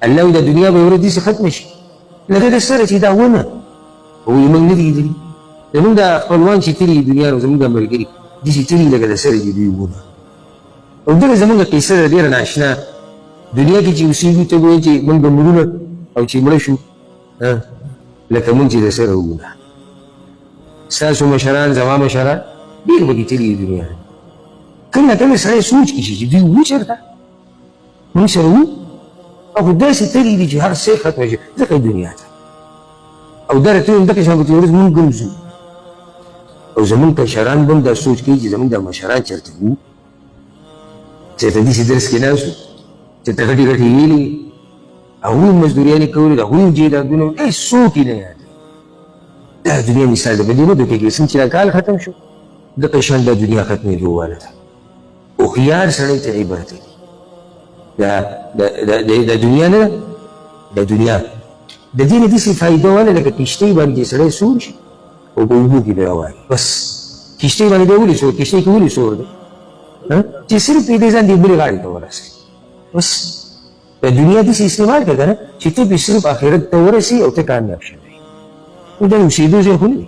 الله د دنیا به ورځ دې ختم شي لکه د سره چې دا ونه او موږ نه دي لیدلي زمونږ د خپلوان چې تللي دنیا نو زمونږ د ملګري دي چې تللي لکه د سره دي دوی ونه او دغه زمونږ قیصه ده ډېره ناشنا دنیا کې چې اوسېږو ته وایي چې موږ به مرونه او چې مړه شو لکه موږ چې د سره وونه ستاسو مشران زما مشران ډېر پکې تللي دي دنیا کله نه کله سړی سوچ کې شي چې دوی وو چېرته موږ سره وو او خو داسې تللي دي چې هر څه ختمه شي ځکه دنیا ته او دا راته وایم دغه شان به ورځ مونږ هم ځو او زمونږ کشران به هم دا سوچ کوي چې زمونږ دا مشران چېرته وو چېرته داسې درس کې ناست وو چېرته غټې غټې ویلې هغوی هم مزدوریانې کولې د هغوی هم جایدادونه وو څوک یې نه یاد دا دنیا مثال ده په دې نه پوهېږي څنګه چې دا کال ختم شو دغه شان دا دنیا ختمېدو واله ده هوښیار سړی ته عبرت دی د دنیا نه د دنیا د دې نه داسې فایده واله لکه کښتۍ باندې سړی سور شي او په اوبو کې به روان بس کښتۍ باندې به ولې سور کښتۍ کې ولې سور دی چې صرف دې ځان دې بلې غاړې ته ورسوي بس د دنیا داسې استعمال کړه که نه چې ته به صرف آخرت ته ورسي او ته کامیاب شوی دا اوسېدو ځای خو نه دی